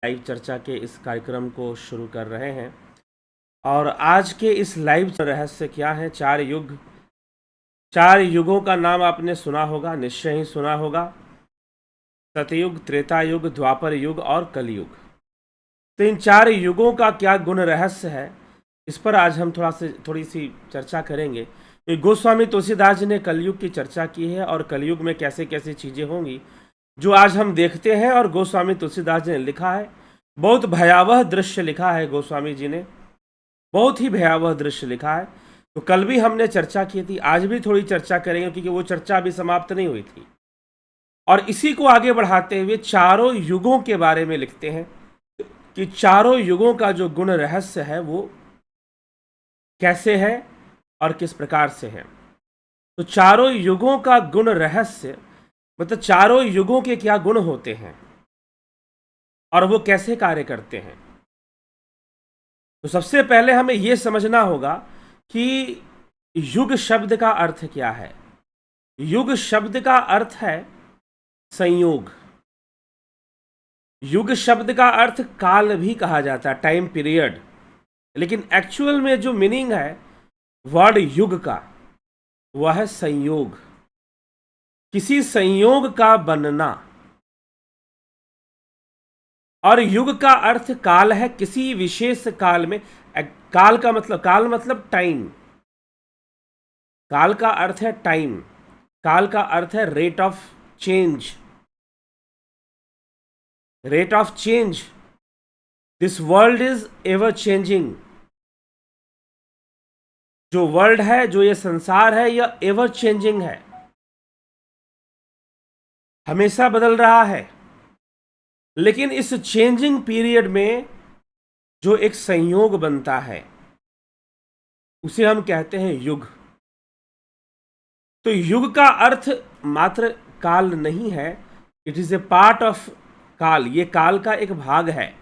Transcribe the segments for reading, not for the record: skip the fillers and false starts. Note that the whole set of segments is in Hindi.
लाइव चर्चा के इस कार्यक्रम को शुरू कर रहे हैं। और आज के इस लाइव रहस्य क्या है? चार युग। चार युगों का नाम आपने सुना होगा, निश्चय ही सुना होगा। सतयुग, त्रेता युग, द्वापर युग और कलयुग। तो इन चार युगों का क्या गुण रहस्य है, इस पर आज हम थोड़ी सी चर्चा करेंगे। गोस्वामी तुलसीदास जी ने कलयुग की चर्चा की है और कलयुग में कैसे कैसे चीज़ें होंगी जो आज हम देखते हैं, और गोस्वामी तुलसीदास जी ने लिखा है। बहुत भयावह दृश्य लिखा है गोस्वामी जी ने, बहुत ही भयावह दृश्य लिखा है। तो कल भी हमने चर्चा की थी, आज भी थोड़ी चर्चा करेंगे क्योंकि वो चर्चा अभी समाप्त नहीं हुई थी। और इसी को आगे बढ़ाते हुए चारों युगों के बारे में लिखते हैं कि चारों युगों का जो गुण रहस्य है वो कैसे है और किस प्रकार से है। तो चारों युगों का गुण रहस्य मतलब चारों युगों के क्या गुण होते हैं और वो कैसे कार्य करते हैं। तो सबसे पहले हमें यह समझना होगा कि युग शब्द का अर्थ क्या है। युग शब्द का अर्थ है संयोग। युग शब्द का अर्थ काल भी कहा जाता है, टाइम पीरियड। लेकिन एक्चुअल में जो मीनिंग है वर्ड युग का, वह है संयोग, किसी संयोग का बनना। और युग का अर्थ काल है, किसी विशेष काल में। काल मतलब टाइम। काल का अर्थ है टाइम। काल का अर्थ है rate of change. Rate of change. This world is ever changing. जो वर्ल्ड है, जो ये संसार है, यह एवर चेंजिंग है, हमेशा बदल रहा है। लेकिन इस चेंजिंग पीरियड में जो एक संयोग बनता है उसे हम कहते हैं युग। तो युग का अर्थ मात्र काल नहीं है, it is a part of काल। ये काल का एक भाग है।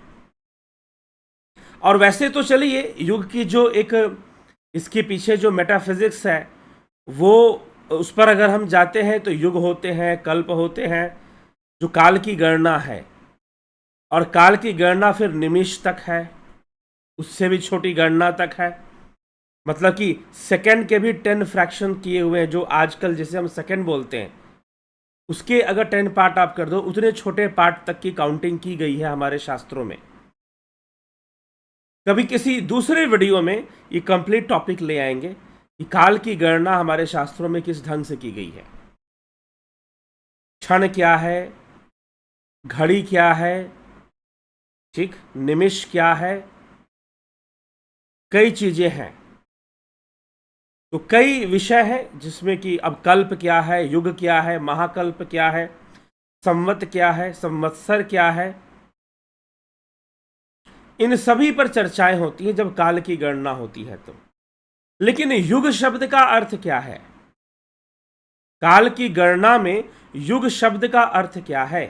और वैसे तो चलिए युग की जो एक इसके पीछे जो मेटाफिजिक्स है वो, उस पर अगर हम जाते हैं तो युग होते हैं, कल्प होते हैं, जो काल की गणना है। और काल की गणना फिर निमिष तक है, उससे भी छोटी गणना तक है। मतलब कि सेकंड के भी 10 फ्रैक्शन किए हुए हैं, जो आजकल जिसे हम सेकंड बोलते हैं उसके अगर 10 पार्ट आप कर दो, उतने छोटे पार्ट तक की काउंटिंग की गई है हमारे शास्त्रों में। कभी किसी दूसरे वीडियो में ये कंप्लीट टॉपिक ले आएंगे कि काल की गणना हमारे शास्त्रों में किस ढंग से की गई है। क्षण क्या है, घड़ी क्या है, ठीक, निमिष क्या है, कई चीजें हैं। तो कई विषय हैं जिसमें कि अब कल्प क्या है, युग क्या है, महाकल्प क्या है, संवत क्या है, संवत्सर क्या है, इन सभी पर चर्चाएं होती हैं जब काल की गणना होती है तो। लेकिन युग शब्द का अर्थ क्या है? काल की गणना में युग शब्द का अर्थ क्या है?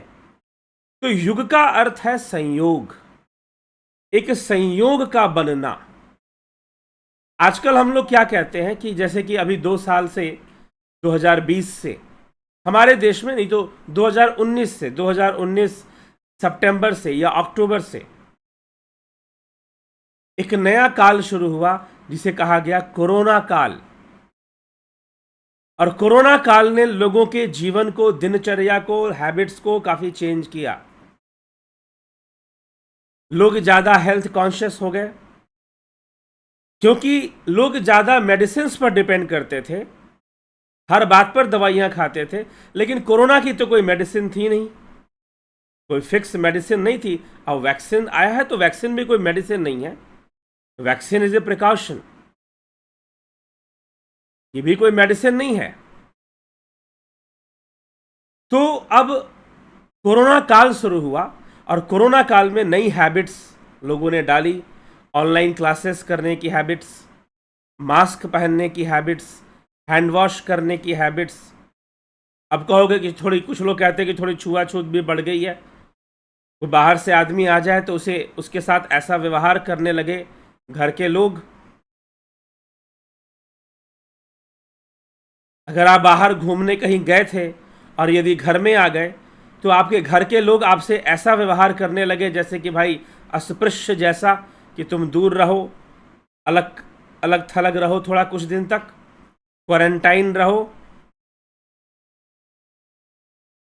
तो युग का अर्थ है संयोग, एक संयोग का बनना। आजकल हम लोग क्या कहते हैं कि जैसे कि अभी 2 साल से 2020 से हमारे देश में, नहीं तो 2019 से, 2019 सितंबर से या अक्टूबर से एक नया काल शुरू हुआ जिसे कहा गया कोरोना काल। और कोरोना काल ने लोगों के जीवन को, दिनचर्या को, हैबिट्स को काफी चेंज किया। लोग ज्यादा हेल्थ कॉन्शियस हो गए क्योंकि लोग ज्यादा मेडिसिन पर डिपेंड करते थे, हर बात पर दवाइयां खाते थे। लेकिन कोरोना की तो कोई मेडिसिन थी नहीं, कोई फिक्स मेडिसिन नहीं थी। अब वैक्सीन आया है तो वैक्सीन भी कोई मेडिसिन नहीं है, वैक्सीन इज ए प्रिकॉशन, ये भी कोई मेडिसिन नहीं है। तो अब कोरोना काल शुरू हुआ और कोरोना काल में नई हैबिट्स लोगों ने डाली। ऑनलाइन क्लासेस करने की हैबिट्स, मास्क पहनने की हैबिट्स, हैंड वॉश करने की हैबिट्स। अब कहोगे कि थोड़ी, कुछ लोग कहते हैं कि थोड़ी छुआछूत भी बढ़ गई है। कोई बाहर से आदमी आ जाए तो उसे, उसके साथ ऐसा व्यवहार करने लगे घर के लोग। अगर आप बाहर घूमने कहीं गए थे और यदि घर में आ गए तो आपके घर के लोग आपसे ऐसा व्यवहार करने लगे जैसे कि भाई अस्पृश्य जैसा, कि तुम दूर रहो, अलग अलग थलग रहो, थोड़ा कुछ दिन तक क्वारंटाइन रहो,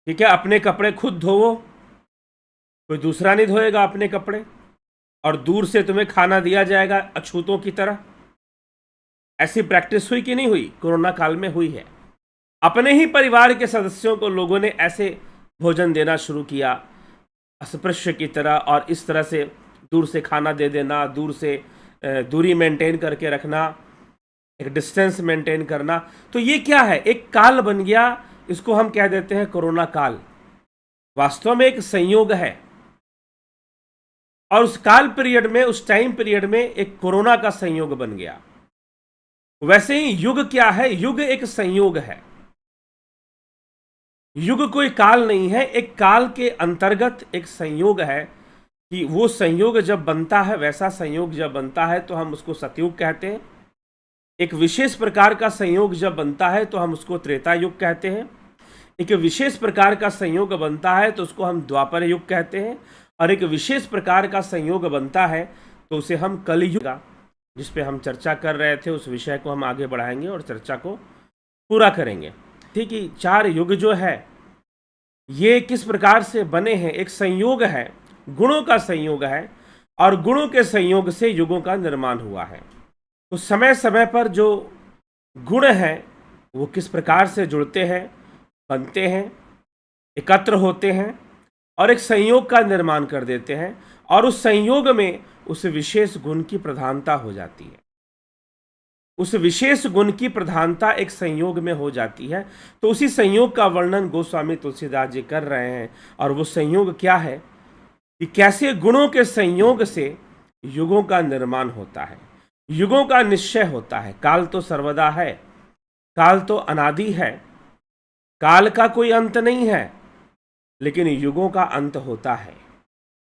ठीक है, अपने कपड़े खुद धोवो, कोई दूसरा नहीं धोएगा अपने कपड़े, और दूर से तुम्हें खाना दिया जाएगा अछूतों की तरह। ऐसी प्रैक्टिस हुई कि नहीं हुई? कोरोना काल में हुई है। अपने ही परिवार के सदस्यों को लोगों ने ऐसे भोजन देना शुरू किया अस्पृश्य की तरह, और इस तरह से दूर से खाना दे देना, दूर से दूरी मेंटेन करके रखना, एक डिस्टेंस मेंटेन करना। तो ये क्या है? एक काल बन गया, इसको हम कह देते हैं कोरोना काल। वास्तव में एक संयोग है, और उस काल पीरियड में, उस टाइम पीरियड में एक कोरोना का संयोग बन गया। वैसे ही युग क्या है? युग एक संयोग है। युग कोई काल नहीं है, एक काल के अंतर्गत एक संयोग है, कि वो संयोग जब बनता है, वैसा संयोग जब बनता है तो हम उसको सतयुग कहते हैं। एक विशेष प्रकार का संयोग जब बनता है तो हम उसको त्रेता युग कहते हैं। एक विशेष प्रकार का संयोग बनता है तो उसको हम द्वापर युग कहते हैं, और एक विशेष प्रकार का संयोग बनता है तो उसे हम कलयुग, जिस पे हम चर्चा कर रहे थे, उस विषय को हम आगे बढ़ाएंगे और चर्चा को पूरा करेंगे। ठीक है, 4 युग जो है ये किस प्रकार से बने हैं? एक संयोग है, गुणों का संयोग है, और गुणों के संयोग से युगों का निर्माण हुआ है। तो समय समय पर जो गुण हैं वो किस प्रकार से जुड़ते हैं, बनते हैं, एकत्र होते हैं, और एक संयोग का निर्माण कर देते हैं, और उस संयोग में उस विशेष गुण की प्रधानता हो जाती है। उस विशेष गुण की प्रधानता एक संयोग में हो जाती है। तो उसी संयोग का वर्णन गोस्वामी तुलसीदास जी कर रहे हैं। और वो संयोग क्या है कि कैसे गुणों के संयोग से युगों का निर्माण होता है, युगों का निश्चय होता है। काल तो सर्वदा है, काल तो अनादि है, काल का कोई अंत नहीं है, लेकिन युगों का अंत होता है।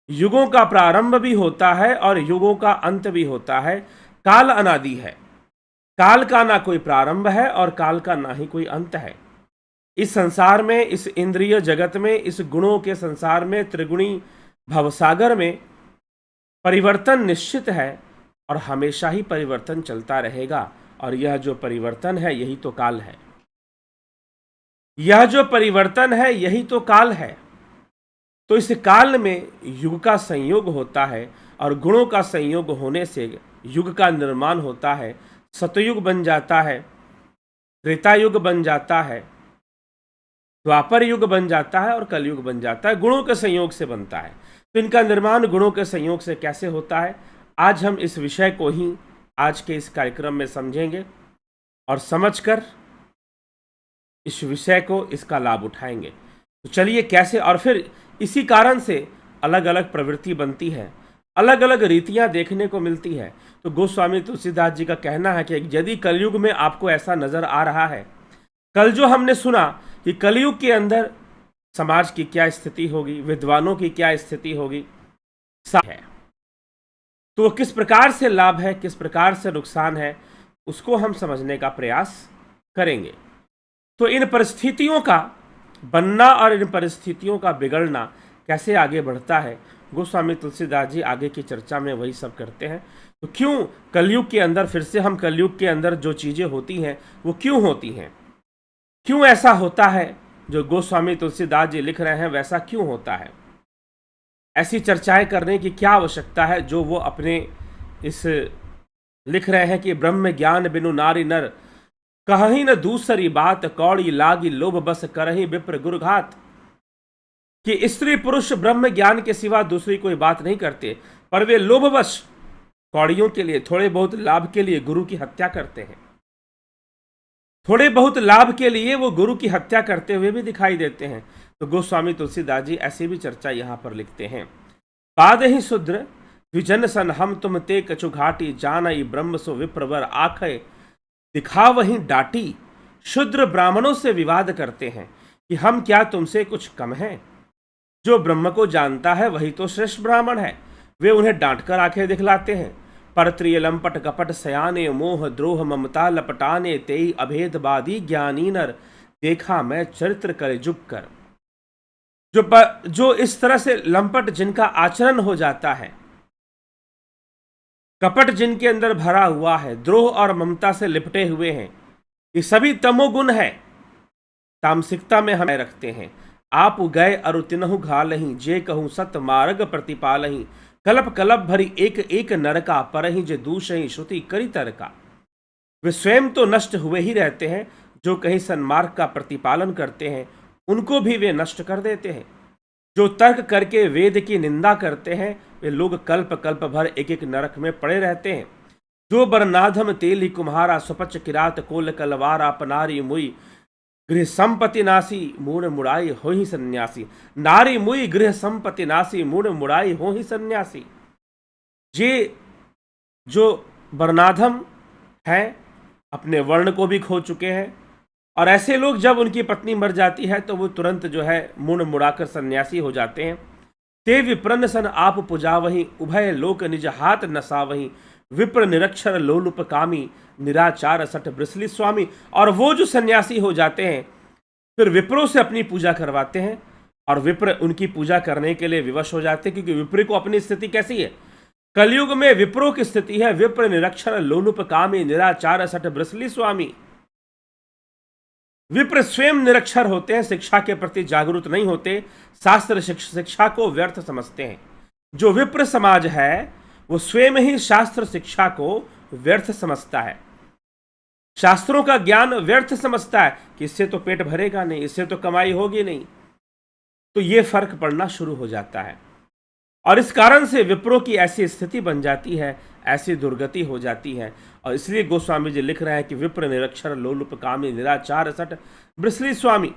युगों का प्रारंभ भी होता है और युगों का अंत भी होता है। काल अनादि है, काल का ना कोई प्रारंभ है और काल का ना ही कोई अंत है। इस संसार में, इस इंद्रिय जगत में, इस गुणों के संसार में, त्रिगुणी भवसागर में परिवर्तन निश्चित है, और हमेशा ही परिवर्तन चलता रहेगा। और यह जो परिवर्तन है यही तो काल है। यह जो परिवर्तन है यही तो काल है। तो इस काल में युग का संयोग होता है, और गुणों का संयोग होने से युग का निर्माण होता है। सतयुग बन जाता है, त्रेता युग बन जाता है, द्वापर युग बन जाता है, और कलयुग बन जाता है। गुणों के संयोग से बनता है। तो इनका निर्माण गुणों के संयोग से कैसे होता है, आज हम इस विषय को ही आज के इस कार्यक्रम में समझेंगे, और समझकर इस विषय को, इसका लाभ उठाएंगे। तो चलिए कैसे, और फिर इसी कारण से अलग अलग प्रवृत्ति बनती है, अलग अलग रीतियां देखने को मिलती है। तो गोस्वामी तुलसीदास जी का कहना है कि यदि कलयुग में आपको ऐसा नजर आ रहा है, कल जो हमने सुना कि कलयुग के अंदर समाज की क्या स्थिति होगी, विद्वानों की क्या स्थिति होगी, सब है। तो किस प्रकार से लाभ है, किस प्रकार से नुकसान है, उसको हम समझने का प्रयास करेंगे। तो इन परिस्थितियों का बनना और इन परिस्थितियों का बिगड़ना कैसे आगे बढ़ता है, गोस्वामी तुलसीदास जी आगे की चर्चा में वही सब करते हैं। तो क्यों कलयुग के अंदर, फिर से हम कलयुग के अंदर जो चीज़ें होती हैं वो क्यों होती हैं, क्यों ऐसा होता है, जो गोस्वामी तुलसीदास जी लिख रहे हैं वैसा क्यों होता है, ऐसी चर्चाएं करने की क्या आवश्यकता है, जो वो अपने इस लिख रहे हैं कि ब्रह्म ज्ञान बिनु नारी नर, कहीं न दूसरी बात, कौड़ी लागी लोभ बस करही विप्र गुरुघात। कि स्त्री पुरुष ब्रह्म ज्ञान के सिवा दूसरी कोई बात नहीं करते, पर वे लोभवश कौड़ियों के लिए, थोड़े बहुत लाभ के लिए गुरु की हत्या करते हैं। थोड़े बहुत लाभ के लिए वो गुरु की हत्या करते हुए भी दिखाई देते हैं। तो गोस्वामी तुलसीदास जी ऐसी भी चर्चा यहाँ पर लिखते हैं। पाद ही शूद्र द्विजन सन हम तुम ते कछु घाटी, जानई ब्रह्म सो विप्रवर आखे दिखा वहीं डाटी। शूद्र ब्राह्मणों से विवाद करते हैं कि हम क्या तुमसे कुछ कम हैं, जो ब्रह्म को जानता है वही तो श्रेष्ठ ब्राह्मण है। वे उन्हें डांटकर आंखें दिखलाते हैं। परत्रिय लंपट कपट सयाने, मोह द्रोह ममता लपटाने, तेई अभेदवादी ज्ञानी नर, देखा मैं चरित्र कर जुग कर। जो इस तरह से लंपट जिनका आचरण हो जाता है, कपट जिनके अंदर भरा हुआ है, द्रोह और ममता से लिपटे हुए हैं, ये सभी तमोगुण है, तामसिकता में हमें रखते हैं। आप गए अरु तिनहु घालही, जे कहूँ सत मार्ग प्रतिपालही, कलप कलप भरी एक एक नरका, परहि जे दूषही श्रुति करी तरका। वे स्वयं तो नष्ट हुए ही रहते हैं, जो कहीं सन्मार्ग का प्रतिपालन करते हैं उनको भी वे नष्ट कर देते हैं। जो तर्क करके वेद की निंदा करते हैं वे लोग कल्प कल्प भर एक एक नरक में पड़े रहते हैं। जो बरनाधम तेली कुम्हारा, सुपच किरात कोल कलवार, अपनारी मुई गृह संपत्ति नासी, मूड मुड़ाई हो ही सन्यासी। नारी मुई गृह संपत्ति नासी, मूड मुड़ाई हो ही सन्यासी। ये जो बरनाधम हैं अपने वर्ण को भी खो चुके हैं, और ऐसे लोग जब उनकी पत्नी मर जाती है तो वो तुरंत जो है मुड़ मुड़ाकर सन्यासी हो जाते हैं। ते विप्रन सन आप पुजावही, उभय लोक निज हाथ नसावही, विप्र निरक्षर लोलुप कामी, निराचार सठ ब्रिसली स्वामी। और वो जो सन्यासी हो जाते हैं फिर विप्रों से अपनी पूजा करवाते हैं, और विप्र उनकी पूजा करने के लिए विवश हो जाते हैं, क्योंकि विप्र को अपनी स्थिति कैसी है, कलयुग में विप्रों की स्थिति है विप्र निरक्षर लोलुप कामी, निराचार सठ ब्रिसली स्वामी। विप्र स्वयं निरक्षर होते हैं, शिक्षा के प्रति जागरूक नहीं होते, शास्त्र शिक्षा को व्यर्थ समझते हैं। जो विप्र समाज है वो स्वयं ही शास्त्र शिक्षा को व्यर्थ समझता है, शास्त्रों का ज्ञान व्यर्थ समझता है कि इससे तो पेट भरेगा नहीं, इससे तो कमाई होगी नहीं। तो ये फर्क पड़ना शुरू हो जाता है, और इस कारण से विप्रों की ऐसी स्थिति बन जाती है, ऐसी दुर्गति हो जाती है। और इसलिए गोस्वामी जी लिख रहे हैं कि विप्र निरक्षर लोलुप कामी, निराचार सठ ब्रिसली स्वामी।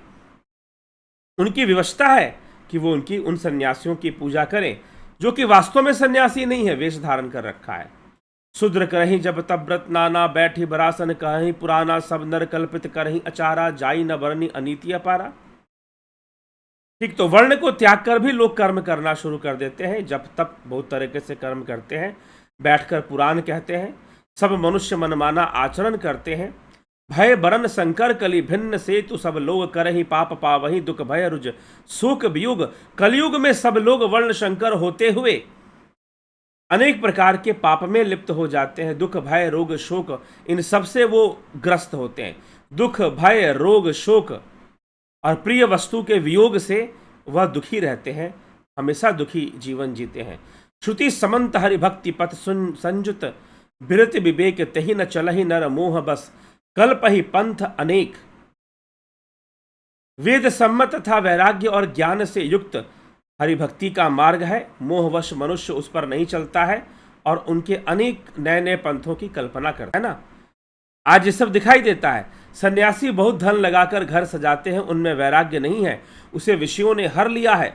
उनकी विवशता है कि वो उनकी उन सन्यासियों की पूजा करें जो कि वास्तव में सन्यासी नहीं है, वेश धारण कर रखा है। शूद्र करही जब तब व्रत नाना, बैठी बरासन कहीं पुराना, सब नर कल्पित करही अचारा, जाई न बरनी अनीति अपारा। ठीक, तो वर्ण को त्याग कर भी लोग कर्म करना शुरू कर देते हैं, जब तब बहुत तरीके से कर्म करते हैं, बैठकर पुराण कहते हैं, सब मनुष्य मनमाना आचरण करते हैं। भय बरन शंकर कली भिन्न से तु सब लोग करही, पाप पावही दुख भय रुज शोक वियुग। कलयुग में सब लोग वर्ण शंकर होते हुए अनेक प्रकार के पाप में लिप्त हो जाते हैं। दुख भय रोग शोक इन सब से वो ग्रस्त होते हैं। दुख भय रोग शोक और प्रिय वस्तु के वियोग से वह दुखी रहते हैं, हमेशा दुखी जीवन जीते हैं। श्रुति समंत हरि भक्ति पथ संजुत, बिरत विवेक तही न चलहि नर मोह बस, कल्पहि पंथ अनेक। वेद सम्मत तथा वैराग्य और ज्ञान से युक्त हरिभक्ति का मार्ग है, मोहवश मनुष्य उस पर नहीं चलता है और उनके अनेक नए नए पंथों की कल्पना करता है ना। आज ये सब दिखाई देता है। सन्यासी बहुत धन लगाकर घर सजाते हैं, उनमें वैराग्य नहीं है, उसे विषयों ने हर लिया है।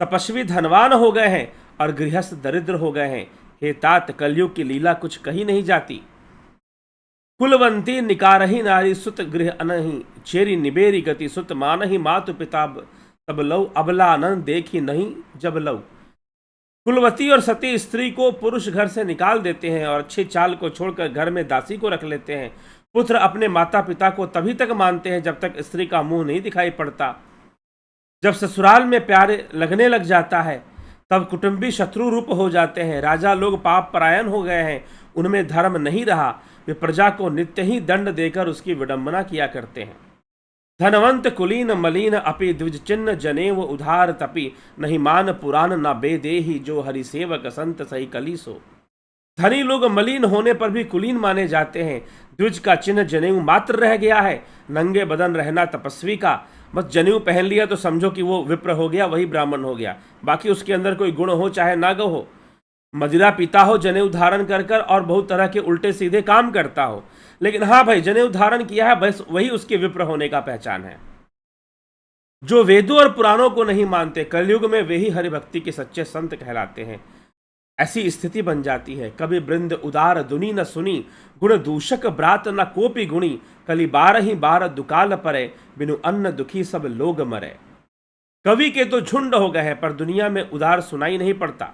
तपस्वी धनवान हो गए हैं और गृहस्थ दरिद्र हो गए हैं। हे तात, कलयुग की लीला कुछ कही नहीं जाती। कुलवंती निकारही नारी, सुत गृह अनहि, चेरी निबेरी गति, सुत मानहि मातु पिता तब लव, अबला आनंद देखी नहीं जब लव। कुलवती और सती स्त्री को पुरुष घर से निकाल देते हैं और अच्छी चाल को छोड़कर घर में दासी को रख लेते हैं। पुत्र अपने माता पिता को तभी तक मानते हैं जब तक स्त्री का मुंह नहीं दिखाई पड़ता। जब ससुराल में प्यार लगने लग जाता है तब कुटुंबी शत्रु रूप हो जाते हैं। राजा लोग पाप परायण हो गए हैं, उनमें धर्म नहीं रहा, वे प्रजा को नित्य ही दंड देकर उसकी विडंबना किया करते हैं। धनवंत कुलीन मलीन अपि, द्विज चिन्ह जनेव उधार तपि, नहीं मान पुराण न बेदेही, जो हरि सेवक संत सही कलीसो। धनी लोग मलिन होने पर भी कुलीन माने जाते हैं। द्विज का चिन्ह जनेऊ मात्र रह गया है, नंगे बदन रहना तपस्वी का। बस जनेऊ पहन लिया तो समझो कि वो विप्र हो गया, वही ब्राह्मण हो गया, बाकी उसके अंदर कोई गुण हो चाहे नाग हो, मदिरा पीता हो जनेऊ धारण कर कर और बहुत तरह के उल्टे सीधे काम करता हो, लेकिन हाँ भाई जनेऊ धारण किया है, बस वही उसके विप्र होने का पहचान है। जो वेदों और पुराणों को नहीं मानते, कलयुग में वे ही हरिभक्ति के सच्चे संत कहलाते हैं। ऐसी स्थिति बन जाती है। कभी वृंद उदार दुनी न सुनी, गुण दूषक ब्रात न कोपी गुणी, कली 12 दुकाल परे, बिनु अन्न दुखी सब लोग मरे। कवि के तो झुंड हो गए हैं पर दुनिया में उदार सुनाई नहीं पड़ता,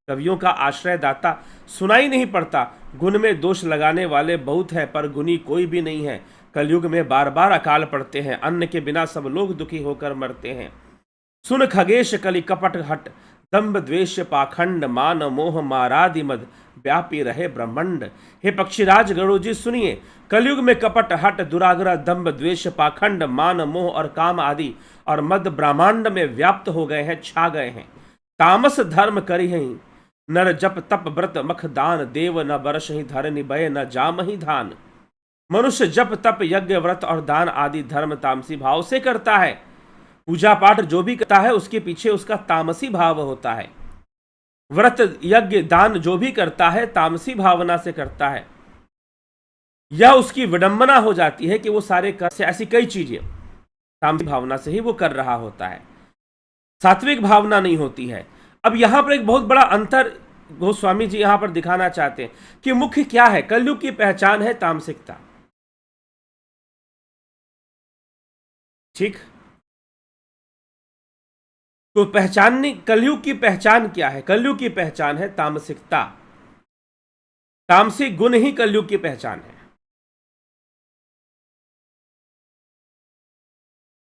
कवियों का आश्रय दाता सुनाई नहीं पड़ता। गुण में दोष लगाने वाले बहुत हैं पर गुणी कोई भी नहीं है। कलयुग में बार बार अकाल पड़ते हैं, अन्न के बिना सब लोग दुखी होकर मरते हैं। सुन खगेश कलि कपट हट, दंभ द्वेष पाखंड, मान मोह मारादि मद, व्यापी रहे ब्रह्मंड। हे पक्षीराज गरुड़ जी सुनिए, कलयुग में कपट हट, दुराग्रह, दंभ द्वेष पाखंड, मान मोह और काम आदि और मद ब्रह्मांड में व्याप्त हो गए हैं, छा गए हैं। तामस धर्म करी हैं नर जप तप व्रत मख दान, देव न बरस ही धर निभय न जाम ही धान। मनुष्य जप तप यज्ञ व्रत और दान आदि धर्म तामसी भाव से करता है। पूजा पाठ जो भी करता है उसके पीछे उसका तामसी भाव होता है। व्रत यज्ञ दान जो भी करता है तामसी भावना से करता है। यह उसकी विडंबना हो जाती है कि वो सारे कर से ऐसी कई चीजें तामसी भावना से ही वो कर रहा होता है, सात्विक भावना नहीं होती है। अब यहां पर एक बहुत बड़ा अंतर गोस्वामी जी यहां पर दिखाना चाहते हैं कि मुख्य क्या है। कलयुग की पहचान है तामसिकता, ठीक। तो पहचानने कलयुग की पहचान क्या है? कलयुग की पहचान है तामसिकता। तामसिक गुण ही कलयुग की पहचान है।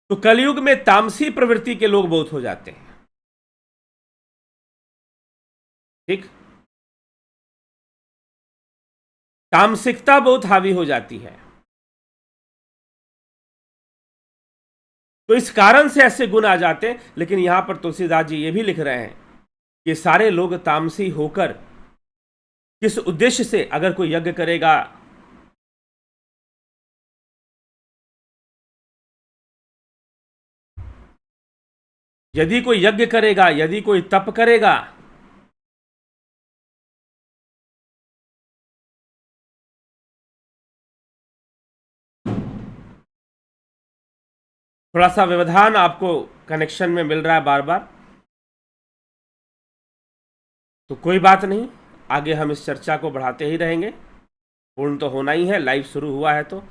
तो कलयुग में तामसी प्रवृत्ति के लोग बहुत हो जाते हैं, ठीक। तामसिकता बहुत हावी हो जाती है। तो इस कारण से ऐसे गुण आ जाते हैं। लेकिन यहां पर तुलसीदास जी ये भी लिख रहे हैं कि सारे लोग तामसी होकर किस उद्देश्य से अगर कोई यज्ञ करेगा, यदि कोई यज्ञ करेगा, यदि कोई तप करेगा, थोड़ा सा व्यवधान आपको कनेक्शन में मिल रहा है बार बार, तो कोई बात नहीं, आगे हम इस चर्चा को बढ़ाते ही रहेंगे। पूर्ण तो होना ही है, लाइव शुरू हुआ है। तो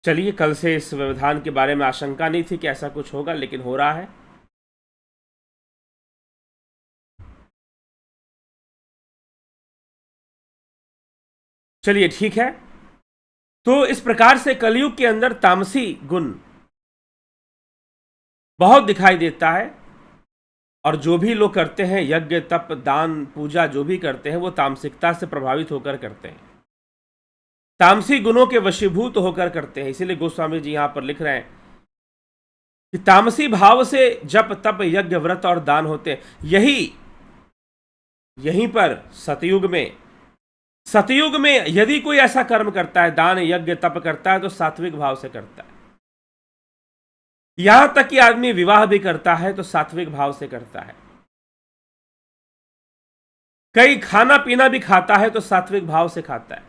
चलिए, कल से इस व्यवधान के बारे में आशंका नहीं थी कि ऐसा कुछ होगा, लेकिन हो रहा है। चलिए ठीक है। तो इस प्रकार से कलयुग के अंदर तामसी गुण बहुत दिखाई देता है। और जो भी लोग करते हैं यज्ञ तप दान पूजा जो भी करते हैं वो तामसिकता से प्रभावित होकर करते हैं, तामसी गुणों के वशीभूत होकर करते हैं। इसीलिए गोस्वामी जी यहां पर लिख रहे हैं कि तामसी भाव से जप तप यज्ञ व्रत और दान होते हैं। यहीं पर सतयुग में यदि कोई ऐसा कर्म करता है, दान यज्ञ तप करता है, तो सात्विक भाव से करता है। यहां तक कि आदमी विवाह भी करता है तो सात्विक भाव से करता है। कई खाना पीना भी खाता है तो सात्विक भाव से खाता है।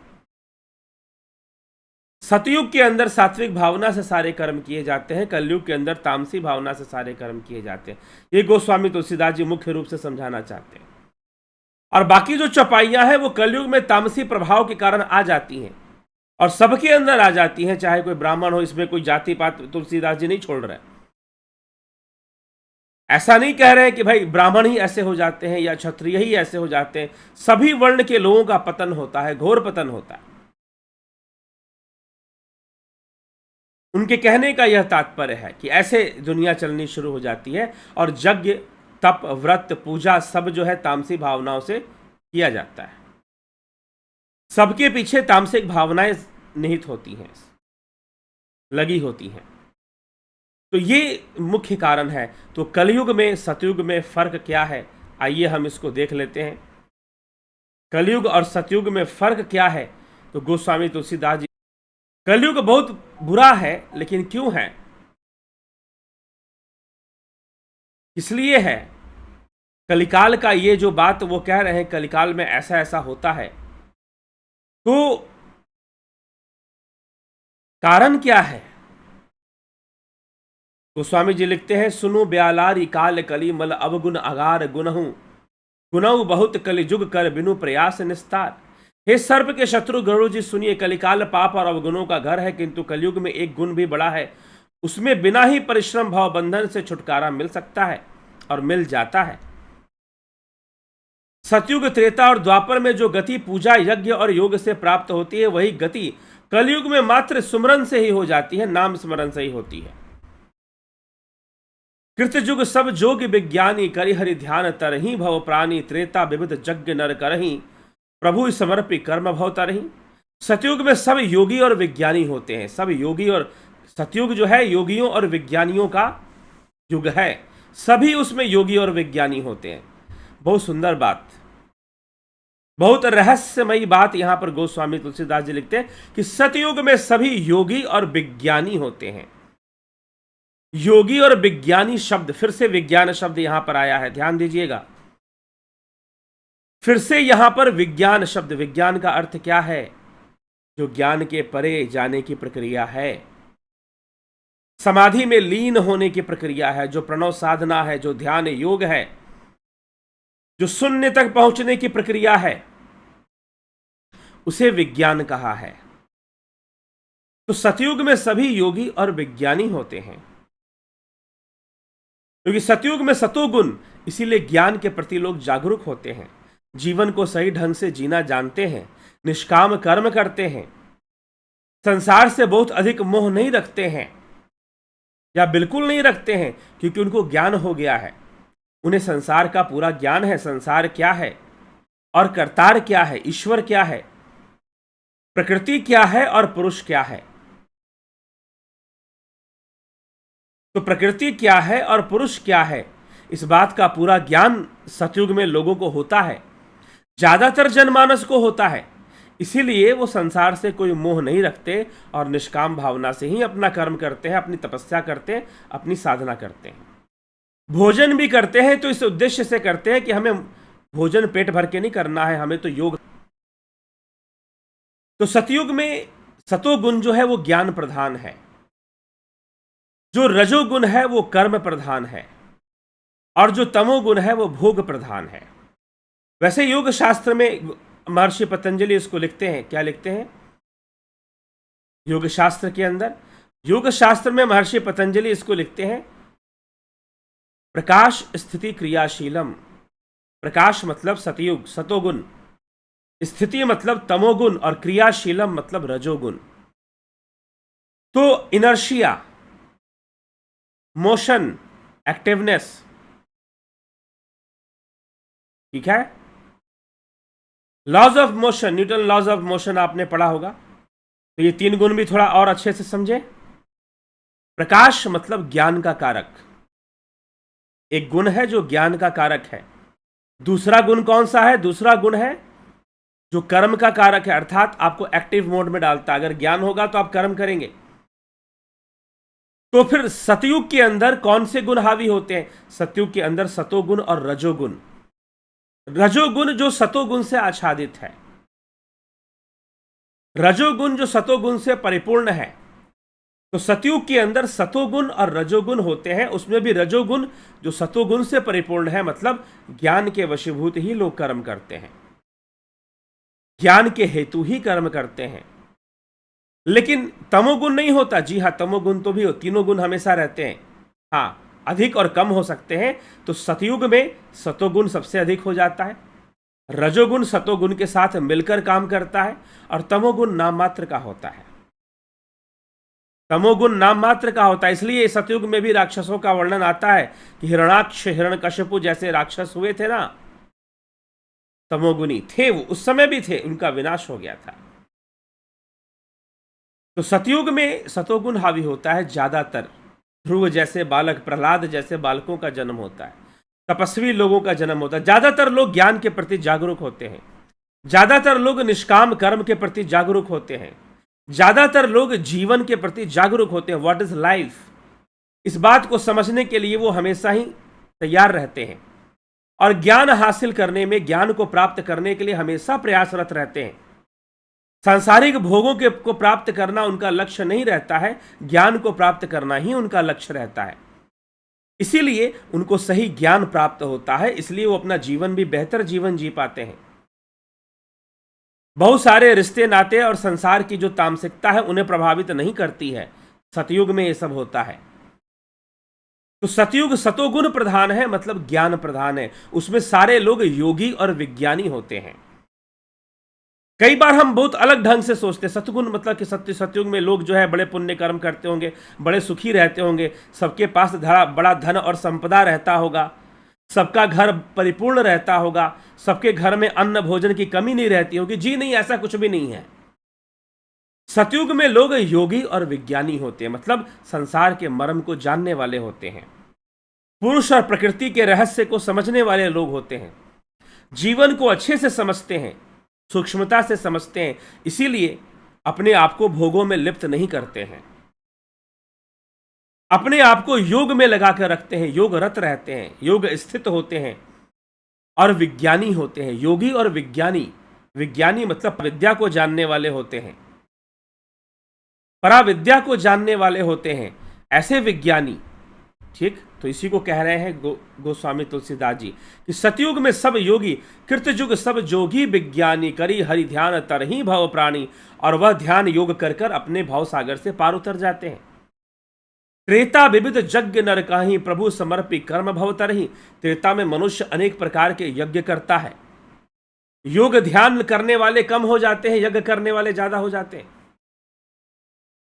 सतयुग के अंदर सात्विक भावना से सारे कर्म किए जाते हैं, कलयुग के अंदर तामसी भावना से सारे कर्म किए जाते हैं। ये गोस्वामी तुलसीदास जी मुख्य रूप से समझाना चाहते हैं। और बाकी जो चौपाइयां हैं वो कलयुग में तामसी प्रभाव के कारण आ जाती हैं और सबके अंदर आ जाती हैं, चाहे कोई ब्राह्मण हो। इसमें कोई जाति पात तुलसीदास जी नहीं छोड़ रहे। ऐसा नहीं कह रहे हैं कि भाई ब्राह्मण ही ऐसे हो जाते हैं या क्षत्रिय ही ऐसे हो जाते हैं। सभी वर्ण के लोगों का पतन होता है, घोर पतन होता है। उनके कहने का यह तात्पर्य है कि ऐसे दुनिया चलनी शुरू हो जाती है और यज्ञ तप व्रत पूजा सब जो है तामसी भावनाओं से किया जाता है। सबके पीछे तामसिक भावनाएं निहित होती हैं, लगी होती हैं। तो ये मुख्य कारण है। तो कलयुग में सतयुग में फर्क क्या है, आइए हम इसको देख लेते हैं। कलयुग और सतयुग में फर्क क्या है? तो गोस्वामी तुलसीदास जी, कलयुग बहुत बुरा है, लेकिन क्यों है, इसलिए है। कलिकाल का ये जो बात वो कह रहे हैं, कलिकाल में ऐसा ऐसा होता है, तो कारण क्या है? गोस्वामी जी लिखते हैं, सुनु ब्यालारी काल कली मल अवगुण अगार गुनहु, गुनहु बहुत कलिजुग कर बिनु प्रयास निस्तार। हे सर्प के शत्रु गरुड़ जी सुनिए, कलिकाल पाप और अवगुणों का घर है, किंतु कलयुग में एक गुण भी बड़ा है। उसमें बिना ही परिश्रम भाव बंधन से छुटकारा मिल सकता है और मिल जाता है। सतयुग त्रेता और द्वापर में जो गति पूजा यज्ञ और योग से प्राप्त होती है, वही गति कलयुग में मात्र सुमरन से ही हो जाती है, नाम स्मरण से ही होती है। कृतयुग सब जोग विज्ञानी करि हरि ध्यान तरही भव प्राणी त्रेता विविध यज्ञ नर करही प्रभु समर्पि कर्म भव तरही। सतयुग में सब योगी और विज्ञानी होते हैं, सब योगी और सतयुग जो है योगियों और विज्ञानियों का युग है, सभी उसमें योगी और विज्ञानी होते हैं। बहुत सुंदर बात, बहुत रहस्यमयी बात यहां पर गोस्वामी तुलसीदास जी लिखते हैं कि सतयुग में सभी योगी और विज्ञानी होते हैं। योगी और विज्ञानी शब्द, फिर से विज्ञान शब्द यहां पर आया है, ध्यान दीजिएगा। फिर से यहां पर विज्ञान शब्द, विज्ञान का अर्थ क्या है? जो ज्ञान के परे जाने की प्रक्रिया है, समाधि में लीन होने की प्रक्रिया है, जो प्रणव साधना है, जो ध्यान योग है, जो शून्य तक पहुंचने की प्रक्रिया है, उसे विज्ञान कहा है। तो सतयुग में सभी योगी और विज्ञानी होते हैं, क्योंकि सतयुग में सतोगुण, इसीलिए ज्ञान के प्रति लोग जागरूक होते हैं, जीवन को सही ढंग से जीना जानते हैं, निष्काम कर्म करते हैं, संसार से बहुत अधिक मोह नहीं रखते हैं या बिल्कुल नहीं रखते हैं, क्योंकि उनको ज्ञान हो गया है, उन्हें संसार का पूरा ज्ञान है, संसार क्या है और कर्तार क्या है, ईश्वर क्या है, प्रकृति क्या है और पुरुष क्या है। तो प्रकृति क्या है और पुरुष क्या है, इस बात का पूरा ज्ञान सतयुग में लोगों को होता है, ज्यादातर जनमानस को होता है। इसीलिए वो संसार से कोई मोह नहीं रखते और निष्काम भावना से ही अपना कर्म करते हैं, अपनी तपस्या करते हैं, अपनी साधना करते हैं। भोजन भी करते हैं तो इस उद्देश्य से करते हैं कि हमें भोजन पेट भर के नहीं करना है, हमें तो योग। तो सतयुग में सतोगुण जो है वो ज्ञान प्रधान है, जो रजोगुण है वो कर्म प्रधान है, और जो तमोगुण है वो भोग प्रधान है। वैसे योग शास्त्र में महर्षि पतंजलि इसको लिखते हैं, क्या लिखते हैं योग शास्त्र के अंदर? योग शास्त्र में महर्षि पतंजलि इसको लिखते हैं, प्रकाश स्थिति क्रियाशीलम। प्रकाश मतलब सतयुग सतोगुण, स्थिति मतलब तमोगुण, और क्रियाशीलम मतलब रजोगुण। तो इनर्शिया, मोशन, एक्टिवनेस, ठीक है, laws of motion, Newton laws of motion आपने पढ़ा होगा। तो ये तीन गुण भी थोड़ा और अच्छे से समझे। प्रकाश मतलब ज्ञान का कारक, एक गुण है जो ज्ञान का कारक है। दूसरा गुण कौन सा है? दूसरा गुण है जो कर्म का कारक है, अर्थात आपको एक्टिव मोड में डालता है। अगर ज्ञान होगा तो आप कर्म करेंगे। तो फिर सतयुग के अंदर कौन से गुण हावी होते हैं? सतयुग के अंदर सतोगुण और रजोगुण। रजोगुण जो सतोगुण से आच्छादित है, रजोगुण जो सतोगुण से परिपूर्ण है। तो सतयुग के अंदर सतोगुण और रजोगुण होते हैं, उसमें भी रजोगुण जो सतोगुण से परिपूर्ण है, मतलब ज्ञान के वशीभूत ही लोग कर्म करते हैं, ज्ञान के हेतु ही कर्म करते हैं। लेकिन तमोगुण नहीं होता। जी हाँ, तमोगुण तो भी हो, तीनों गुण हमेशा रहते हैं, हाँ अधिक और कम हो सकते हैं। तो सतयुग में सतोगुण सबसे अधिक हो जाता है, रजोगुण सतोगुण के साथ मिलकर काम करता है, और तमोगुण नाम मात्र का होता है। तमोगुण नाम मात्र का होता है, इसलिए सतयुग में भी राक्षसों का वर्णन आता है कि हिरणाक्ष हिरण्यकशिपु जैसे राक्षस हुए थे ना, तमोगुणी थे वो, उस समय भी थे, उनका विनाश हो गया था। तो सतयुग में सतोगुण हावी होता है ज्यादातर। ध्रुव जैसे बालक, प्रहलाद जैसे बालकों का जन्म होता है, तपस्वी लोगों का जन्म होता है। ज्यादातर लोग ज्ञान के प्रति जागरूक होते हैं, ज्यादातर लोग निष्काम कर्म के प्रति जागरूक होते हैं, ज्यादातर लोग जीवन के प्रति जागरूक होते हैं। व्हाट इज लाइफ, इस बात को समझने के लिए वो हमेशा ही तैयार रहते हैं, और ज्ञान हासिल करने में, ज्ञान को प्राप्त करने के लिए हमेशा प्रयासरत रहते हैं। सांसारिक भोगों को प्राप्त करना उनका लक्ष्य नहीं रहता है, ज्ञान को प्राप्त करना ही उनका लक्ष्य रहता है। इसीलिए उनको सही ज्ञान प्राप्त होता है, इसलिए वो अपना जीवन भी बेहतर जीवन जी पाते हैं। बहुत सारे रिश्ते नाते और संसार की जो तामसिकता है उन्हें प्रभावित नहीं करती है। सतयुग में ये सब होता है। तो सतयुग सतोगुण प्रधान है, मतलब ज्ञान प्रधान है, उसमें सारे लोग योगी और विज्ञानी होते हैं। कई बार हम बहुत अलग ढंग से सोचते हैं। सतगुण मतलब कि सतयुग में लोग जो है बड़े पुण्य कर्म करते होंगे, बड़े सुखी रहते होंगे, सबके पास बड़ा धन और संपदा रहता होगा, सबका घर परिपूर्ण रहता होगा, सबके घर में अन्न भोजन की कमी नहीं रहती होगी। जी नहीं, ऐसा कुछ भी नहीं है। सतयुग में लोग योगी और विज्ञानी होते हैं, मतलब संसार के मर्म को जानने वाले होते हैं, पुरुष और प्रकृति के रहस्य को समझने वाले लोग होते हैं, जीवन को अच्छे से समझते हैं, सूक्ष्मता से समझते हैं, इसीलिए अपने आप को भोगों में लिप्त नहीं करते हैं, अपने आप को योग में लगा कर रखते हैं, योग रत रहते हैं, योग स्थित होते हैं और विज्ञानी होते हैं। योगी और विज्ञानी, विज्ञानी मतलब विद्या को जानने वाले होते हैं, पराविद्या को जानने वाले होते हैं, ऐसे विज्ञानी। ठीक, तो इसी को कह रहे हैं गोस्वामी तुलसीदास जी कि सतयुग में सब योगी, कृतयुग सब जोगी, विज्ञानी करी हरि ध्यान तरही भव प्राणी, और वह ध्यान योग कर कर अपने भव सागर से पार उतर जाते हैं। त्रेता विविध यज्ञ नर काहीं, प्रभु समर्पी कर्म भव तरही। त्रेता में मनुष्य अनेक प्रकार के यज्ञ करता है, योग ध्यान करने वाले कम हो जाते हैं, यज्ञ करने वाले ज्यादा हो जाते हैं,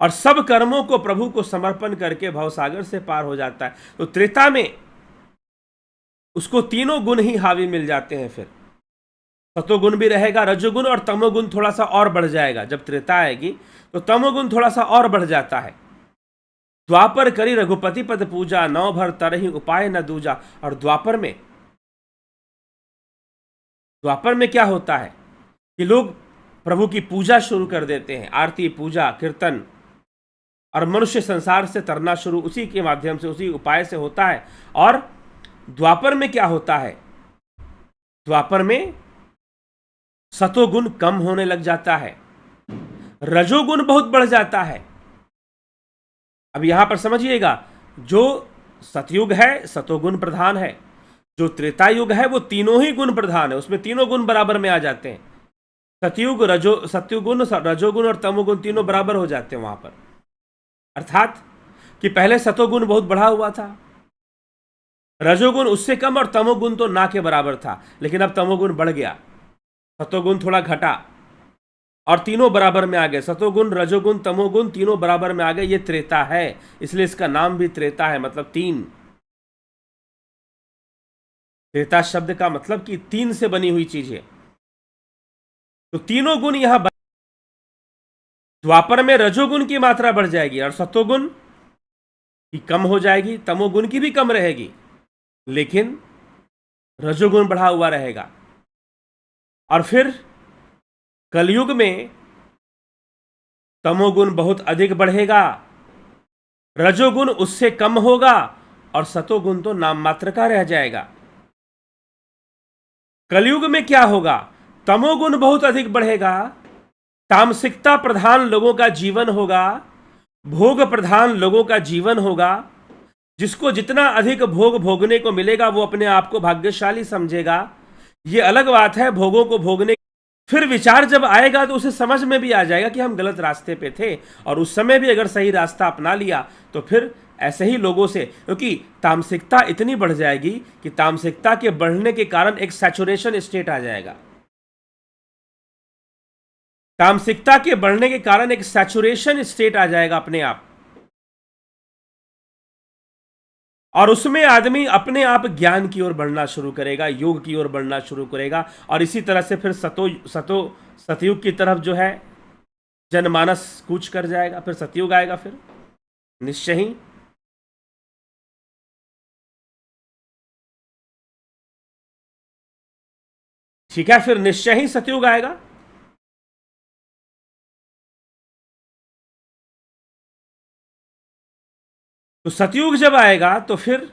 और सब कर्मों को प्रभु को समर्पण करके भवसागर से पार हो जाता है। तो त्रेता में उसको तीनों गुण ही हावी मिल जाते हैं। फिर सतोगुण भी रहेगा, रजोगुण और तमोगुण थोड़ा सा और बढ़ जाएगा। जब त्रेता आएगी तो तमोगुण थोड़ा सा और बढ़ जाता है। द्वापर करी रघुपति पद पूजा, नौ भर तरही उपाय न दूजा। और द्वापर में क्या होता है कि लोग प्रभु की पूजा शुरू कर देते हैं, आरती पूजा कीर्तन, और मनुष्य संसार से तरना शुरू उसी के माध्यम से, उसी उपाय से होता है। और द्वापर में क्या होता है, द्वापर में सतोगुण कम होने लग जाता है, रजोगुण बहुत बढ़ जाता है। अब यहां पर समझिएगा, जो सतयुग है सतोगुण प्रधान है, जो त्रेता युग है वो तीनों ही गुण प्रधान है, उसमें तीनों गुण बराबर में आ जाते हैं। सत्युगुण रजोगुण और तमोगुण तीनों बराबर हो जाते हैं वहां पर। अर्थात कि पहले सतोगुण बहुत बढ़ा हुआ था, रजोगुण उससे कम और तमोगुण तो ना के बराबर था, लेकिन अब तमोगुण बढ़ गया, सतोगुण थोड़ा घटा और तीनों बराबर में आ गए। सतोगुण रजोगुण तमोगुण तीनों बराबर में आ गए। ये त्रेता है, इसलिए इसका नाम भी त्रेता है, मतलब तीन। त्रेता शब्द का मतलब कि तीन से बनी हुई चीज है। तो तीनों गुण यहां द्वापर में रजोगुण की मात्रा बढ़ जाएगी और सतोगुण की कम हो जाएगी, तमोगुण की भी कम रहेगी, लेकिन रजोगुण बढ़ा हुआ रहेगा। और फिर कलयुग में तमोगुण बहुत अधिक बढ़ेगा, रजोगुण उससे कम होगा और सतोगुण तो नाम मात्र का रह जाएगा। कलयुग में क्या होगा, तमोगुण बहुत अधिक बढ़ेगा, तामसिकता प्रधान लोगों का जीवन होगा, भोग प्रधान लोगों का जीवन होगा। जिसको जितना अधिक भोग भोगने को मिलेगा वो अपने आप को भाग्यशाली समझेगा। ये अलग बात है भोगों को भोगने, फिर विचार जब आएगा तो उसे समझ में भी आ जाएगा कि हम गलत रास्ते पे थे, और उस समय भी अगर सही रास्ता अपना लिया तो फिर ऐसे ही लोगों से, क्योंकि तामसिकता इतनी बढ़ जाएगी कि तामसिकता के बढ़ने के कारण एक सैचुरेशन स्टेट आ जाएगा। तामसिकता के बढ़ने के कारण एक सैचुरेशन स्टेट आ जाएगा अपने आप, और उसमें आदमी अपने आप ज्ञान की ओर बढ़ना शुरू करेगा, योग की ओर बढ़ना शुरू करेगा, और इसी तरह से फिर सतयुग की तरफ जो है जनमानस कूच कर जाएगा। फिर सतयुग आएगा, फिर निश्चय ही। ठीक है, फिर निश्चय ही सतयुग आएगा। तो सतयुग जब आएगा तो फिर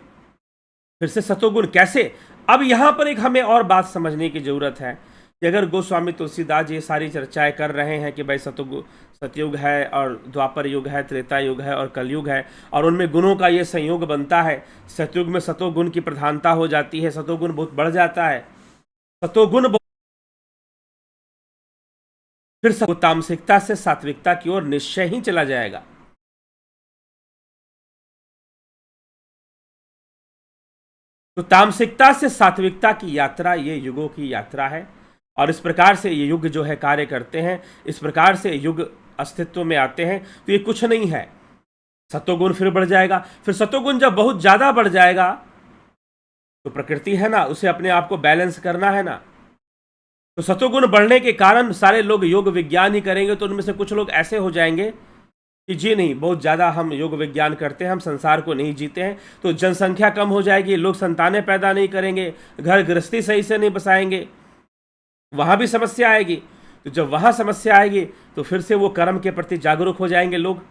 से सतोगुण कैसे। अब यहां पर एक हमें और बात समझने की जरूरत है कि अगर गोस्वामी तुलसीदास जी ये सारी चर्चाएं कर रहे हैं कि भाई सतयुग है और द्वापर युग है, त्रेता युग है और कलयुग है, और उनमें गुणों का ये संयोग बनता है, सतयुग में सतोगुण की प्रधानता हो जाती है, सतोगुण बहुत बढ़ जाता है, सतोगुण फिर तामसिकता से सात्विकता की ओर निश्चय ही चला जाएगा। तो तामसिकता से सात्विकता की यात्रा ये युगों की यात्रा है, और इस प्रकार से ये युग जो है कार्य करते हैं, इस प्रकार से युग अस्तित्व में आते हैं। तो ये कुछ नहीं है, सतोगुण फिर बढ़ जाएगा। फिर सतोगुण जब बहुत ज़्यादा बढ़ जाएगा तो प्रकृति है ना, उसे अपने आप को बैलेंस करना है ना। तो सतोगुण बढ़ने के कारण सारे लोग योग विज्ञान ही करेंगे, तो उनमें से कुछ लोग ऐसे हो जाएंगे कि जी नहीं, बहुत ज़्यादा हम योग विज्ञान करते हैं, हम संसार को नहीं जीते हैं। तो जनसंख्या कम हो जाएगी, लोग संतानें पैदा नहीं करेंगे, घर गृहस्थी सही से नहीं बसाएंगे, वहाँ भी समस्या आएगी। तो जब वहाँ समस्या आएगी तो फिर से वो कर्म के प्रति जागरूक हो जाएंगे। लोग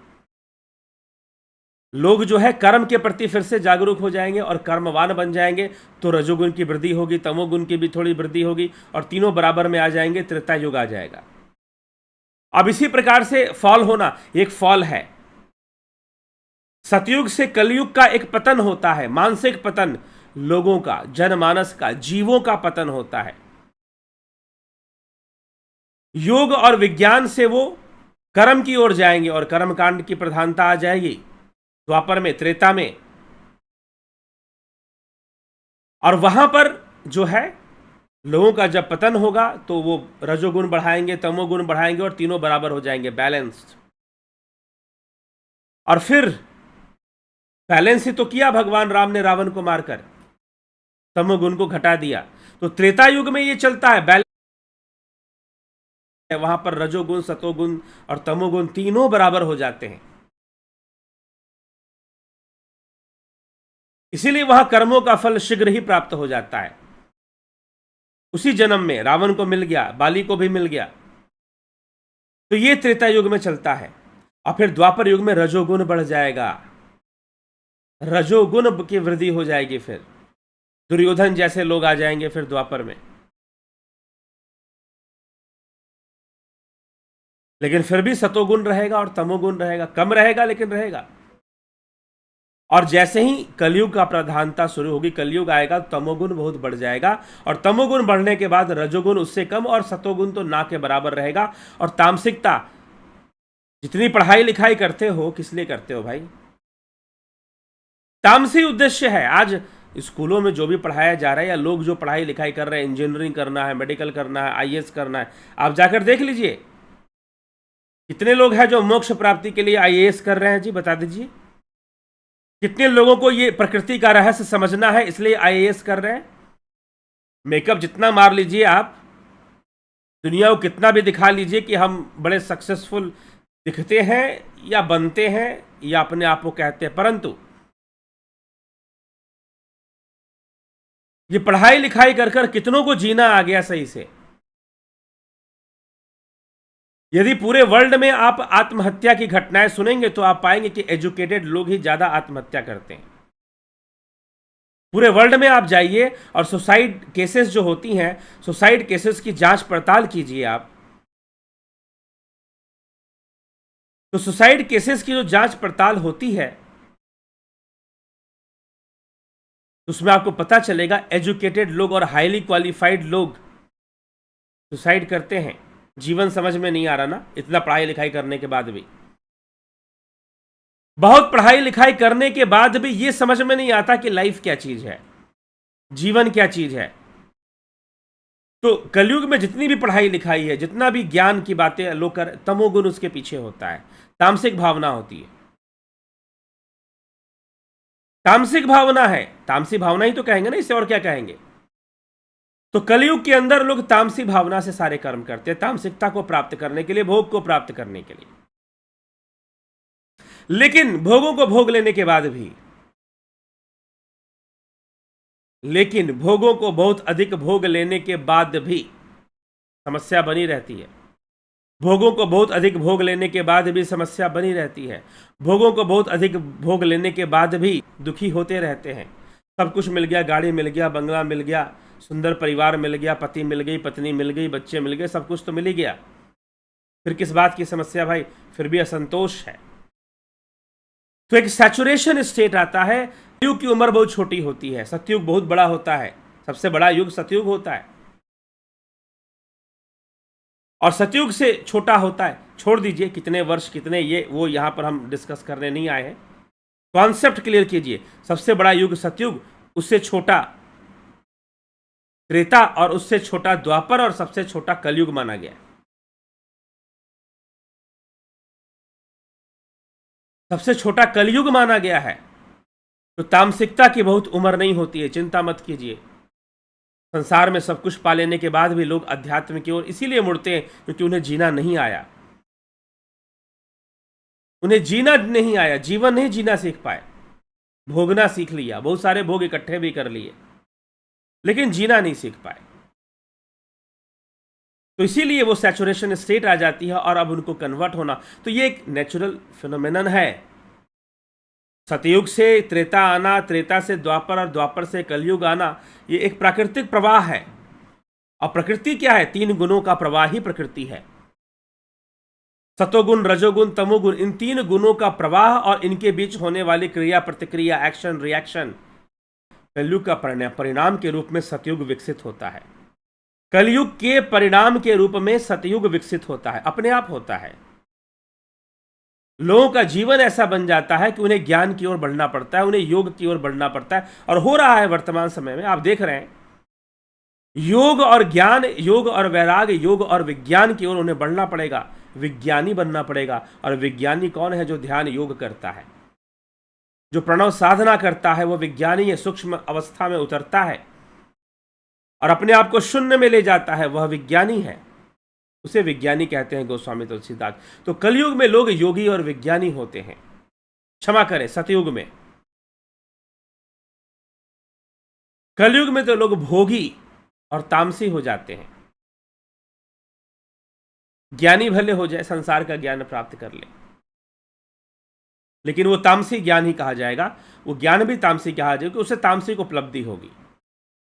जो है कर्म के प्रति फिर से जागरूक हो जाएंगे और कर्मवान बन जाएंगे। तो रजोगुण की वृद्धि होगी, तमोगुण की भी थोड़ी वृद्धि होगी और तीनों बराबर में आ जाएंगे, त्रेता युग आ जाएगा। अब इसी प्रकार से फॉल होना, एक फॉल है। सतयुग से कलयुग का एक पतन होता है, मानसिक पतन, लोगों का, जनमानस का, जीवों का पतन होता है। योग और विज्ञान से वो कर्म की ओर जाएंगे और कर्मकांड की प्रधानता आ जाएगी द्वापर में, त्रेता में। और वहां पर जो है लोगों का जब पतन होगा तो वो रजोगुण बढ़ाएंगे, तमोगुण बढ़ाएंगे और तीनों बराबर हो जाएंगे, बैलेंस्ड। और फिर बैलेंस ही तो किया भगवान राम ने रावण को मारकर, तमोगुण को घटा दिया। तो त्रेता युग में ये चलता है, बैलेंस। वहां पर रजोगुण, सतोगुण और तमोगुण तीनों बराबर हो जाते हैं। इसीलिए वहां कर्मों का फल शीघ्र ही प्राप्त हो जाता है। उसी जन्म में रावण को मिल गया, बाली को भी मिल गया। तो ये त्रेता युग में चलता है। और फिर द्वापर युग में रजोगुण बढ़ जाएगा, रजोगुण की वृद्धि हो जाएगी। फिर दुर्योधन जैसे लोग आ जाएंगे फिर द्वापर में। लेकिन फिर भी सतोगुण रहेगा और तमोगुण रहेगा, कम रहेगा लेकिन रहेगा। और जैसे ही कलयुग का प्रधानता शुरू होगी, कलयुग आएगा, तमोगुण बहुत बढ़ जाएगा और तमोगुण बढ़ने के बाद रजोगुण उससे कम और सतोगुण तो ना के बराबर रहेगा। और तामसिकता, जितनी पढ़ाई लिखाई करते हो किस लिए करते हो भाई? तामसी उद्देश्य है। आज स्कूलों में जो भी पढ़ाया जा रहा है या लोग जो पढ़ाई लिखाई कर रहे हैं, इंजीनियरिंग करना है, मेडिकल करना है, आईएएस करना है, आप जाकर देख लीजिए कितने लोग हैं जो मोक्ष प्राप्ति के लिए आईएएस कर रहे हैं जी, बता दीजिए। कितने लोगों को ये प्रकृति का रहस्य समझना है इसलिए आईएएस कर रहे हैं। मेकअप जितना मार लीजिए आप, दुनिया को कितना भी दिखा लीजिए कि हम बड़े सक्सेसफुल दिखते हैं या बनते हैं या अपने आप को कहते हैं, परंतु ये पढ़ाई लिखाई कर कर कितनों को जीना आ गया सही से। यदि पूरे वर्ल्ड में आप आत्महत्या की घटनाएं सुनेंगे तो आप पाएंगे कि एजुकेटेड लोग ही ज्यादा आत्महत्या करते हैं। पूरे वर्ल्ड में आप जाइए और सुसाइड केसेस जो होती हैं, सुसाइड केसेस की जांच पड़ताल कीजिए आप। तो सुसाइड केसेस की जो जांच पड़ताल होती है उसमें आपको पता चलेगा एजुकेटेड लोग और हाईली क्वालिफाइड लोग सुसाइड करते हैं। जीवन समझ में नहीं आ रहा ना, इतना पढ़ाई लिखाई करने के बाद भी। बहुत पढ़ाई लिखाई करने के बाद भी ये समझ में नहीं आता कि लाइफ क्या चीज है, जीवन क्या चीज है। तो कलयुग में जितनी भी पढ़ाई लिखाई है, जितना भी ज्ञान की बातें लोग कर, तमोगुण उसके पीछे होता है, तामसिक भावना होती है। तामसिक भावना है, तामसी भावना ही तो कहेंगे ना, इसे और क्या कहेंगे। तो कलयुग के अंदर लोग तामसी भावना से सारे कर्म करते हैं, तामसिकता को प्राप्त करने के लिए, भोग को प्राप्त करने के लिए। लेकिन भोगों को भोग लेने के बाद भी, लेकिन भोगों को बहुत अधिक भोग लेने के बाद भी समस्या बनी रहती है। भोगों को बहुत अधिक भोग लेने के बाद भी समस्या बनी रहती है। भोगों को बहुत अधिक भोग लेने के बाद भी दुखी होते रहते हैं। सब कुछ मिल गया, गाड़ी मिल गया, बंगला मिल गया, सुंदर परिवार मिल गया, पति मिल गई, पत्नी मिल गई, बच्चे मिल गए, सब कुछ तो मिल ही गया, फिर किस बात की समस्या भाई? फिर भी असंतोष है। तो एक सैचुरेशन स्टेट आता है। युग की उम्र बहुत छोटी होती है, सतयुग बहुत बड़ा होता है, सबसे बड़ा युग सतयुग होता है। और सतयुग से छोटा होता है, छोड़ दीजिए कितने वर्ष कितने ये वो यहां पर हम डिस्कस करने नहीं आए हैं। कॉन्सेप्ट क्लियर कीजिए, सबसे बड़ा युग सतयुग, उससे छोटा त्रेता और उससे छोटा द्वापर और सबसे छोटा कलयुग माना गया। सबसे छोटा कलयुग माना गया है। तो तामसिकता की बहुत उम्र नहीं होती है, चिंता मत कीजिए। संसार में सब कुछ पा लेने के बाद भी लोग अध्यात्म की ओर इसीलिए मुड़ते हैं क्योंकि उन्हें जीना नहीं आया। उन्हें जीना नहीं आया, जीवन नहीं जीना सीख पाए। भोगना सीख लिया, बहुत सारे भोग इकट्ठे भी कर लिए, लेकिन जीना नहीं सीख पाए। तो इसीलिए वो सैचुरेशन स्टेट आ जाती है और अब उनको कन्वर्ट होना, तो ये एक नेचुरल फिनोमेनन है। सतयुग से त्रेता आना, त्रेता से द्वापर और द्वापर से कलयुग आना, ये एक प्राकृतिक प्रवाह है। और प्रकृति क्या है? 3 गुणों का प्रवाह ही प्रकृति है। सतोगुण, रजोगुण, तमोगुण, इन 3 गुणों का प्रवाह और इनके बीच होने वाली क्रिया प्रतिक्रिया, एक्शन रिएक्शन, कलयुग का परिणाम के रूप में सतयुग विकसित होता है। कलयुग के परिणाम के रूप में सतयुग विकसित होता है, अपने आप होता है। लोगों का जीवन ऐसा बन जाता है कि उन्हें ज्ञान की ओर बढ़ना पड़ता है, उन्हें योग की ओर बढ़ना पड़ता है, और हो रहा है वर्तमान समय में। आप देख रहे हैं योग और ज्ञान, योग और वैराग्य, योग और विज्ञान की ओर उन्हें बढ़ना पड़ेगा, विज्ञानी बनना पड़ेगा। और विज्ञानी कौन है? जो ध्यान योग करता है, जो प्रणव साधना करता है, वो विज्ञानी है। सूक्ष्म अवस्था में उतरता है और अपने आप को शून्य में ले जाता है, वह विज्ञानी है। उसे विज्ञानी कहते हैं गोस्वामी तुलसीदास। तो कलयुग में लोग योगी और विज्ञानी होते हैं, क्षमा करें सतयुग में। कलयुग में तो लोग भोगी और तामसी हो जाते हैं। ज्ञानी भले हो जाए, संसार का ज्ञान प्राप्त कर ले, लेकिन वो तामसी ज्ञान ही कहा जाएगा। वो ज्ञान भी तामसी कहा जाएगा कि उसे तामसिक उपलब्धि होगी,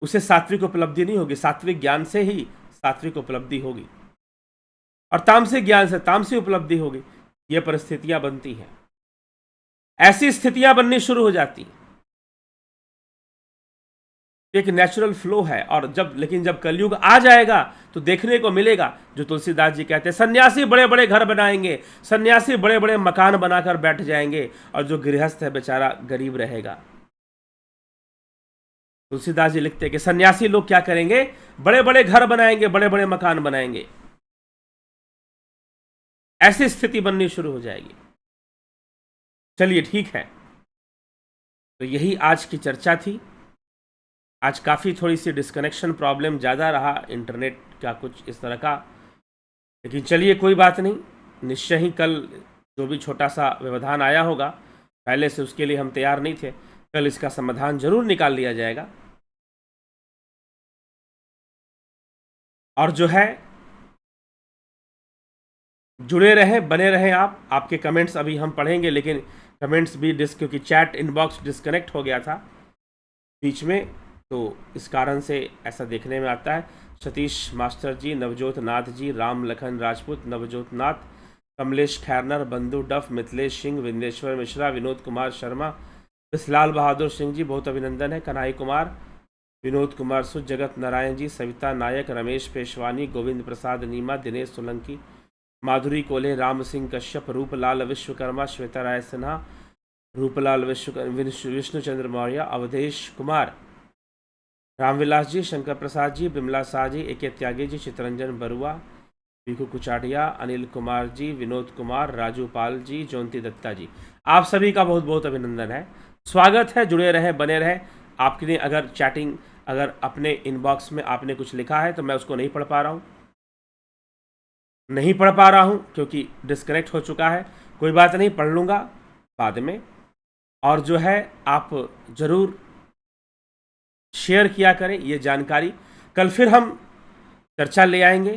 उसे सात्विक उपलब्धि नहीं होगी। सात्विक ज्ञान से ही सात्विक उपलब्धि होगी और तामसिक ज्ञान से तामसी उपलब्धि होगी। ये परिस्थितियां बनती हैं, ऐसी स्थितियां बननी शुरू हो जाती हैं। एक नेचुरल फ्लो है। और लेकिन जब कलयुग आ जाएगा तो देखने को मिलेगा जो तुलसीदास जी कहते हैं, सन्यासी बड़े बड़े घर बनाएंगे, सन्यासी बड़े बड़े मकान बनाकर बैठ जाएंगे, और जो गृहस्थ है बेचारा गरीब रहेगा। तुलसीदास जी लिखते हैं कि सन्यासी लोग क्या करेंगे? बड़े बड़े घर बनाएंगे, बड़े बड़े मकान बनाएंगे। ऐसी स्थिति बननी शुरू हो जाएगी। चलिए ठीक है, तो यही आज की चर्चा थी। आज काफ़ी थोड़ी सी डिस्कनेक्शन प्रॉब्लम ज़्यादा रहा, इंटरनेट का कुछ इस तरह का, लेकिन चलिए कोई बात नहीं। निश्चय ही कल जो भी छोटा सा व्यवधान आया होगा, पहले से उसके लिए हम तैयार नहीं थे, कल इसका समाधान जरूर निकाल लिया जाएगा। और जो है जुड़े रहें, बने रहें आप। आपके कमेंट्स अभी हम पढ़ेंगे, लेकिन कमेंट्स भी क्योंकि चैट इनबॉक्स डिस्कनेक्ट हो गया था बीच में, तो इस कारण से ऐसा देखने में आता है। सतीश मास्टर जी, नवजोत नाथ जी, राम लखन राजपूत, नवजोत नाथ, कमलेश खैरनर, बंधु डफ, मिथिलेश सिंह, विंदेश्वर मिश्रा, विनोद कुमार शर्मा, लाल बहादुर सिंह जी बहुत अभिनंदन है, कन्हई कुमार, विनोद कुमार सुध, जगत नारायण जी, सविता नायक, रमेश पेशवानी, गोविंद प्रसाद नीमा, दिनेश सोलंकी, माधुरी कोले, राम सिंह कश्यप, रूपलाल विश्वकर्मा, श्वेता राय सिन्हा, रूपलाल विष्णुचंद्र मौर्य, अवधेश कुमार, रामविलास जी, शंकर प्रसाद जी, बिमला शाह जी, ए.के. त्यागी जी, चितरंजन बरुआ, पीकू कुचाटिया, अनिल कुमार जी, विनोद कुमार, राजू पाल जी, जयंती दत्ता जी, आप सभी का बहुत बहुत अभिनंदन है, स्वागत है। जुड़े रहें, बने रहें। आपने अगर चैटिंग, अगर अपने इनबॉक्स में आपने कुछ लिखा है तो मैं उसको नहीं पढ़ पा रहा हूँ क्योंकि डिस्कनेक्ट हो चुका है। कोई बात नहीं, पढ़ लूँगा बाद में। और जो है आप ज़रूर शेयर किया करें ये जानकारी। कल फिर हम चर्चा ले आएंगे